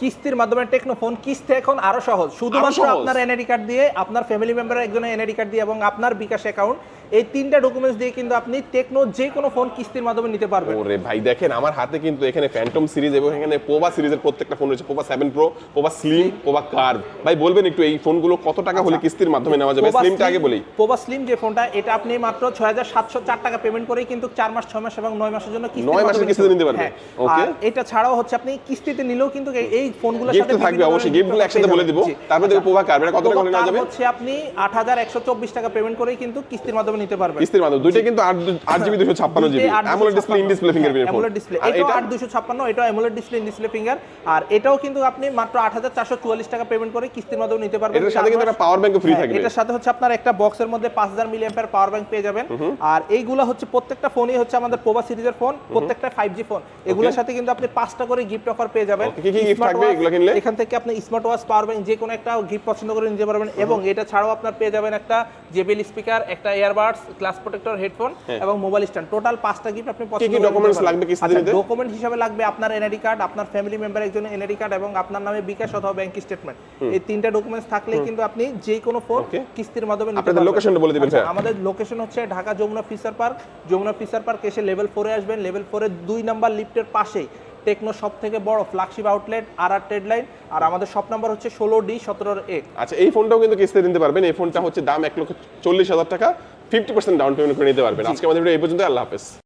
কিস্তির মাধ্যমে techno phone কিস্তি এখন আরো সহজ, শুধুমাত্র আপনার এনআইডি কার্ড দিয়ে, আপনার ফ্যামিলি মেম্বারের একজনের এনআইডি কার্ড দিয়ে এবং আপনার বিকাশ অ্যাকাউন্ট, এই তিনটা ডকুমেন্টস দিয়ে কিন্তু আপনি টেকনো যে কোনো ফোন কিস্তির মাধ্যমে নিতে পারবেন। ওরে ভাই দেখেন আমার হাতে কিন্তু এখানে ফ্যান্টম সিরিজ এবং এখানে পোভা সিরিজের প্রত্যেকটা ফোন রয়েছে, Pova 7 pro, Pova slim, Pova curve. ভাই বলবেন একটু এই ফোনগুলো কত টাকা হলে কিস্তির মাধ্যমে নেওয়া যাবে? স্লিমটা আগে বলি। পোভা স্লিম যে ফোনটা, এটা আপনি মাত্র ৬৭০৪ টাকা পেমেন্ট করেই কিন্তু 4 মাস 6 মাস এবং 9 মাসের জন্য কিস্তি 9 মাসের কিস্তিতে নিতে পারবেন। ওকে, আর এটা ছাড়াও হচ্ছে আপনি কিস্তিতে নিলেও কিন্তু এই ফোনগুলোর সাথে থাকবে, অবশ্যই গিফটগুলো একসাথে বলে দিব। তারপর দেখো পোভা কার্ভ এটা কত টাকা হলে নেওয়া যাবে? হচ্ছে আপনি ৮১২৪ টাকা পেমেন্ট করেই কিন্তু কিস্তির মাধ্যমে নিতে পারবেন। কিস্তির মাধ্যমে দুইটা কিন্তু 8GB 256GB AMOLED display, in display fingerprint phone. AMOLED display, এটা 8256, এটা AMOLED display, in display finger. আর এটাও কিন্তু আপনি মাত্র ৮৪৪৪ টাকা পেমেন্ট করে কিস্তির মাধ্যমে নিতে পারবেন। এটার সাথে কিন্তু একটা পাওয়ার ব্যাংক ফ্রি থাকবে। এটার সাথে হচ্ছে আপনার একটা বক্সের মধ্যে 5000 মিলিঅ্যাম্পিয়ার পাওয়ার ব্যাংক পেয়ে যাবেন। আর এইগুলো হচ্ছে প্রত্যেকটা ফোনই হচ্ছে আমাদের পোভা সিরিজের ফোন, প্রত্যেকটা 5G ফোন। এগুলোর সাথে কিন্তু আপনি 5টা করে গিফট অফার পেয়ে যাবেন। কি কি গিফট থাকবে এগুলো কিনলে? এখান থেকে আপনি স্মার্ট ওয়াচ, পাওয়ার ব্যাংক যে কোনো একটা গিফট পছন্দ করে নিতে পারবেন। এবং এটা ছাড়াও আপনার পেয়ে যাবেন একটা JBL স্পিকার, একটা ইয়ারবাডস, গ্লাস প্রোটেক্টর, হেডফোন এবং মোবাইল স্ট্যান্ড। টোটাল 5টা গিফট আপনি পছন্দ করে। কি ডকুমেন্টস লাগবে কিস্তিতে নিতে? ডকুমেন্ট হিসেবে লাগবে আপনার এনআইডি কার্ড, আপনার ফ্যামিলি মেম্বার একজনের এনআইডি কার্ড এবং আপনার নামে বিকাশ অথবা ব্যাংক স্টেটমেন্ট। এই তিনটা ডকুমেন্টস থাকলেই কিন্তু আপনি যে কোনো ফোন কিস্তির মাধ্যমে নিতে পারবেন। আপনাদের লোকেশনটা বলে দিবেন স্যার। আমাদের লোকেশন হচ্ছে Dhaka Jamuna feature park. Jamuna feature park এসে লেভেল 4 এ আসবেন। লেভেল 4 এর 2 নাম্বার লিফটের পাশেই টেকনো সবথেকে বড় ফ্ল্যাগশিপ আউটলেট আর ট্রেড লাইন। আর আমাদের শপ নাম্বার হচ্ছে 16D17A। আচ্ছা, এই ফোনটাও কিন্তু কিস্তিতে নিতে পারবেন। এই ফোনটা হচ্ছে দাম 1,40,000 টাকা, 50% ডাউন পেমেন্ট করে নিতে পারবেন। আজকে আমাদের ভিডিও এই পর্যন্ত। আল্লাহ হাফেজ।